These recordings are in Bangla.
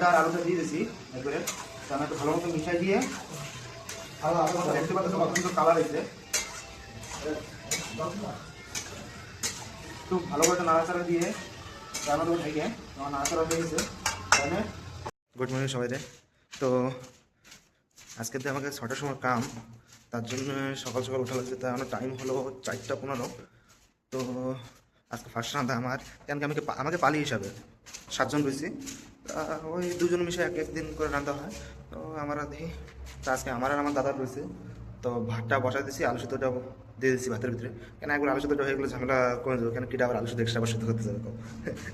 ভুট্টা আর আলুটা দিয়ে দিয়েছি একবারে। তো আমি একটু ভালো মতো মিশাই দিয়ে দেখতে পাচ্ছি কত সুন্দর কালার এসেছে। একটু ভালো করে নাড়াচাড়া দিয়ে রান্না দেবো থেকে আমার নাড়াচাড়া হয়ে গেছে। গুড মর্নিং সবাইরে। তো আজকে তো আমাকে 6টার সময় কাম, তার জন্য সকাল সকাল উঠা লাগছে। তাই আমার টাইম হলো 4টা 15। তো আজকে ফার্স্ট রান্না আমার, কেন কি আমাকে পালি হিসাবে 7জন রয়েছি। ওই 2জন মিশে এক একদিন করে রান্না হয়। তো আমরা দেখি, তো আজকে আমার আর আমার দাদার রয়েছে। তো ভাতটা বসাই দিয়েছি, আলু সিদ্ধটা দিয়ে দিচ্ছি ভাতের ভিতরে। কেন একবার আলু সিদ্ধটা হয়ে গেলে ঝামেলা করে দেবো, কেন কিটা আবার আলু সিদ্ধ এক্সট্রা সিদ্ধ করতে যাবে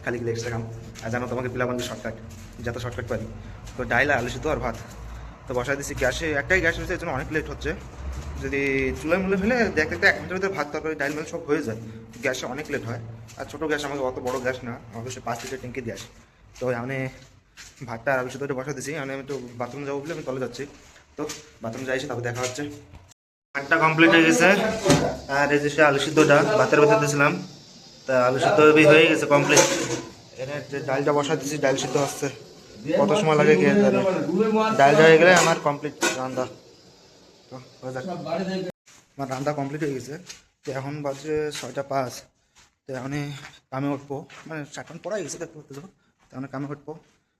খালি গেলে এক্সট্রা কাম। আর জানো তোমাকে পিলাবান্ধি শর্টকাট, যত শর্টকাট পারি। তো ডাইল আর আলু সিদ্ধ আর ভাত তো বসাই দিচ্ছি গ্যাসে। একটাই গ্যাস রয়েছে, এর জন্য অনেক লেট হচ্ছে। যদি চুলায় মুলে ফেলে দেখতে 1 ঘন্টার ভিতরে ভাত তরকারি ডাইল মেল সব হয়ে যায়, গ্যাসে অনেক লেট হয়। আর ছোটো গ্যাস, আমাকে অত বড় গ্যাস না, আমাকে সে 5 লিটার ট্যাঙ্কি গ্যাস। তো আমি ভাতটা আর আলু সিদ্ধটা বসা দিচ্ছি। আমি একটু বাথরুম যাবো বলে আমি তলে যাচ্ছি। তো বাথরুম যাইছি, তারপর দেখা হচ্ছে। ভাতটা কমপ্লিট হয়ে গেছে, আর এই যে সে আলু সিদ্ধটা ভাতের ভেতর দিয়েছিলাম, তা আলু সিদ্ধ হয়ে গেছে কমপ্লিট। এর যে ডালটা বসা দিচ্ছি, ডাল সিদ্ধ হচ্ছে। কত সময় লাগে কে জানে। ডালটা হয়ে গেলে আমার কমপ্লিট রান্না। তো আমার রান্না কমপ্লিট হয়ে গেছে। তো এখন বাজে 6টা 5। তো এখন কামে উঠবো, মানে 7টা পড়াই গেছে দেখতে পাচ্ছ। তো এখন কামে উঠবো,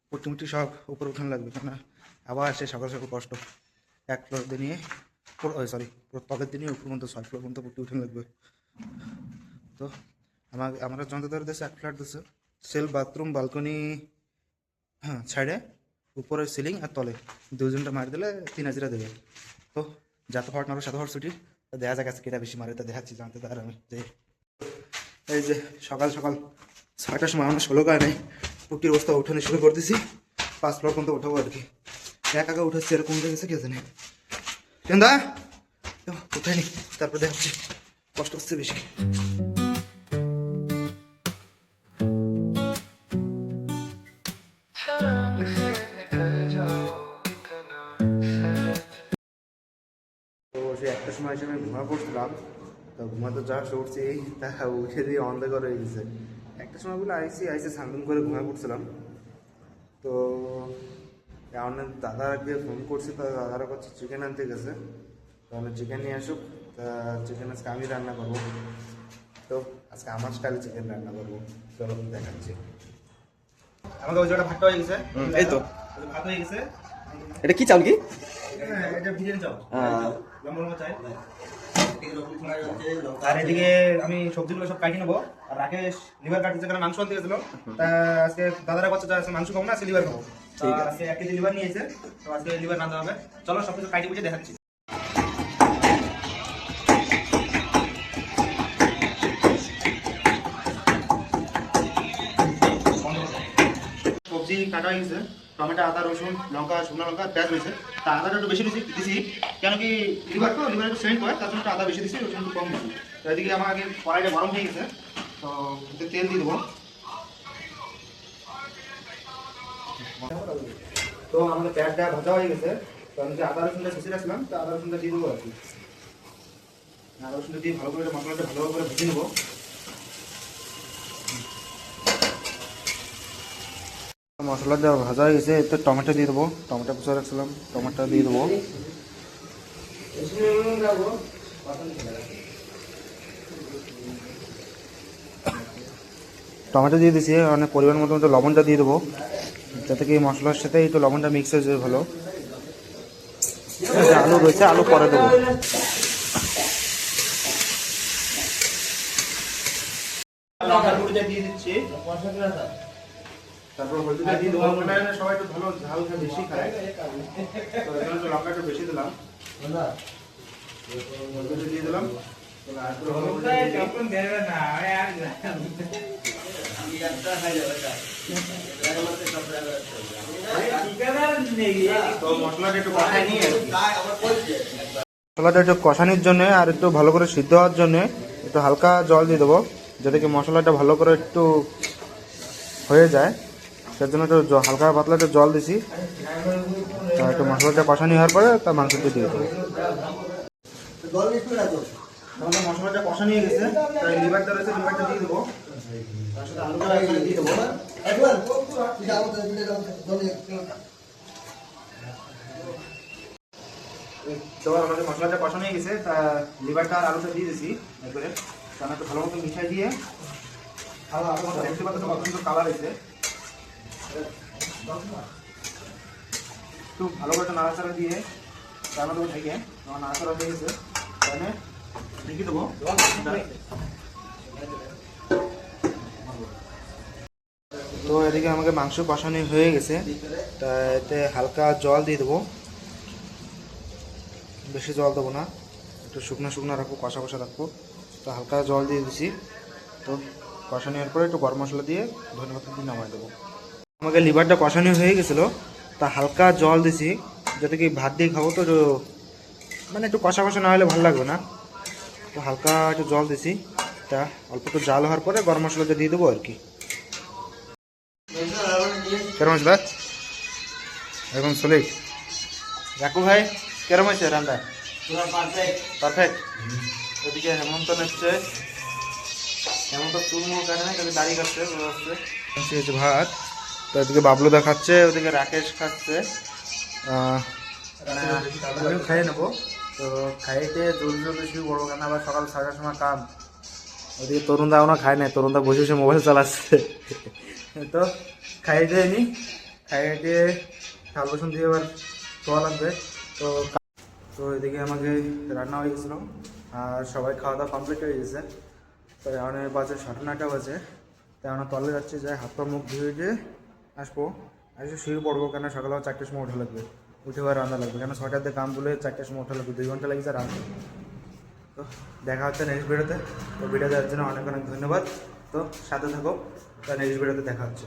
পুটি সব উপরে উঠানো লাগবে, কেন আবার সে সকাল সকাল কষ্ট। 1 ফ্লোর দিয়ে নিয়ে তলের দিয়ে নিয়ে উপর পর্যন্ত 6 ফ্লোর পর্যন্ত পুটি উঠানো লাগবে। তো আমরা যন্ত্রদার দেশে 1 ফ্ল্যাট দিচ্ছে, সেল বাথরুম বালকনি, হ্যাঁ ছাড়ে উপরে সিলিং আর তলে 2জনটা মারি দিলে 3000 দেবে। তো যত হট মারো 7 হট ছুটি। তো দেখা যাক আজকে কেটা বেশি মারে, তো দেখাচ্ছি জানতে। তার আমি যে এই যে সকাল সকাল 6টার সময় আমরা 16 গায়ে নেই পুটির অবস্থা উঠানো শুরু করতেছি। 5 ফ্লোর পর্যন্ত উঠাবো আর কি। একা উঠাচ্ছি, এরকম উঠে গেছে কে জানে। কেন্দা উঠাইনি, তারপর দেখাচ্ছি। কষ্ট হচ্ছে বেশি। তো সে 1টার সময় এসে আমি ঘুমা পড়ছিলাম। তো ঘুমাতে যা উঠছি, তা উঠে দিয়ে অন্ধকার হয়ে গেছে। 1টার সময় বলে আইসি সামদিন করে ঘুমা পড়ছিলাম। তো আমার দাদাকে ফোন করছি, তো দাদারা করছে চিকেন আনতে গেছে। তাহলে চিকেন নিয়ে আসুক। তা চিকেন আজকে আমি রান্না করবো। তো আজকে আমার স্টাইলে চিকেন রান্না করবো, চলো দেখাচ্ছি। আমাদের ওই জায়গাটা ভাতটা হয়ে গেছে। এই তো ভাত হয়ে গেছে। এটা কি চাল? কি এটা বিরিয়ানি চাল, লম্বা লম্বা চাই। আর এদিকে আমি সবজিগুলো সব কাটি নেবো। আর রাকেশ লিভার কাটতেছে, কারণ মাংস আনতে গেছিল। তা আজকে দাদারা বলছে মাংস খাবো না, আজকে লিভার খাবো। আজকে 1 কেজি লিভার নিয়েছে, তো আজকে লিভার রান্না হবে। চলো সবকিছু কাটি বুঝে দেখাচ্ছি। সবজি কাটা হয়ে গেছে, টমেটো আদা রসুন লঙ্কা শুকনো লঙ্কা পেঁয়াজ রয়েছে। তা আদাটা একটু বেশি দিছি, কেন কি লিভার তো লিভার একটু সেন্ট হয়, তার জন্য আদা বেশি দিছি, রসুন একটু কম দিছি। তো এদিকে আমার আগে কড়াইটা গরম হয়ে গেছে, তো তেল দিয়ে দেবো। তো আমাদের পেঁয়াজটা ভাজা হয়ে গেছে। তো আমি যে আদা রসুনটা ছেঁচে রাখছিলাম, তো আদা রসুনটা দিয়ে দেবো আর কি। আদা রসুনটা দিয়ে ভালো করে মশলাটা ভালো করে ভেজে নেবো। মশলাটা ভাজা হয়ে গেছে, এতে টমেটো দিয়ে দেবো। টমেটো কুচা রাখছিলাম, টমেটো দিয়ে দেবো। টমেটো দিয়ে দিয়েছি, অনেক পরিমাণ মতো লবণটা দিয়ে দেবো, যাতে কি মশলার সাথে একটু লবণটা মিক্স হয়ে যায় ভালো। আলু রয়েছে, আলু পরে দেবো। দিয়ে দিচ্ছি, তারপর হলদিটা দিয়ে দেবো। সবাই একটু ভালো ঝাল বেশি খায়, তো এখানে একটু লঙ্কা একটু বেশি দিলাম। হলদিটা দিয়ে দিলাম। মশলাটা একটু কষানোর জন্য আর একটু ভালো করে সিদ্ধ হওয়ার জন্য একটু হালকা জল দিয়ে দেবো, যাতে কি মশলাটা ভালো করে একটু হয়ে যায়। তার জন্য একটু হালকা পাতলা একটু জল দিছি। একটু মশলাটা কষানি হওয়ার পরে তার মাংসটা দিয়ে দেবো। মশলাটা কষানি হয়ে গেছে, লিভারটা রয়েছে, লিভারটা দিয়ে দেবো। তার সাথে আলুটা এখানে দিয়ে দেবো। তো আমাদের মশলাটা কষানো হয়ে গেছে, তা লিভারটা আর আলুটা দিয়ে দিয়েছি এরপরে আমি একটু ভালো মতো মিশাই দিয়ে দেখতে পাচ্ছ কত সুন্দর কালার হয়েছে। একটু ভালো করে নাড়াচাড়া দিয়ে তার মধ্যে থেকে আমার নাড়াচাড়া হয়ে গেছে, তাহলে ঢেকে দেবো। তো এদিকে আমাকে মাংস কষানো হয়ে গেছে, তা এতে হালকা জল দিয়ে দেবো, বেশি জল দেবো না, একটু শুকনো শুকনো রাখবো, কষা কষা রাখবো। তো হালকা জল দিয়ে দিচ্ছি। তো কষানো হওয়ার পরে একটু গরম মশলা দিয়ে ধন্যবাদ দিয়ে নামাই দেবো। আমাকে লিভারটা কষানো হয়ে গেছিলো, তা হালকা জল দিছি, যাতে কি ভাত দিয়ে খাবো, তো মানে একটু কষা কষা না হলে ভালো লাগবে না। তো হালকা একটু জল দিছি, তা অল্প একটু জাল হওয়ার পরে গরম মশলাটা দিয়ে দেবো আর কি। কেরম হয়েছে ভাই? এখন চলে রাখু ভাই, কেরম হয়েছে রান্না? পারফেক্ট। ওদিকে হেমন্ত নিচ্ছে, হেমন্ত চুলমুল কাটে না, তাদের দাড়ি কাটছে হচ্ছে ভাত। তো এদিকে বাবলুদা খাচ্ছে, ওদিকে রাকেশ খাচ্ছে, আমিও খাইয়ে নেবো। তো খাইতে জলদি জলদি শুরু করবো, কেন আবার সকাল 6টার সময় কাম। ওদিকে তরুণদাও না খায় না, তরুণদা বসে বসে মোবাইল চালাচ্ছে। তো খাইয়ে দিয়ে নি, খাইয়ে দিয়ে থাল বাসন দিয়ে এবার খাওয়া লাগবে। তো তো এদিকে আমাকে রান্না হয়ে গেছিলো আর সবাই খাওয়া দাওয়া কমপ্লিট হয়ে গেছে। তো এখন বাজে 9:30 বাজে, তাই আমরা তলে যাচ্ছি, যাই হাত পা মুখ ধুয়ে দিয়ে আসবো, এসে শুয়ে পড়বো, কেন সকালে 4টার সময় ওঠা লাগবে, উঠে আবার রান্না লাগবে, কেন 6টার দিকে কাম বলে 4টার সময় ওঠা লাগবে, 2 ঘন্টা লেগেছে রান্না। তো দেখা হচ্ছে নেক্সট ভিডিওতে। তো ভিডিও দেওয়ার জন্য অনেক অনেক ধন্যবাদ। তো সাথে থাকো, তো নেক্সট ভিডিওতে দেখা হচ্ছে।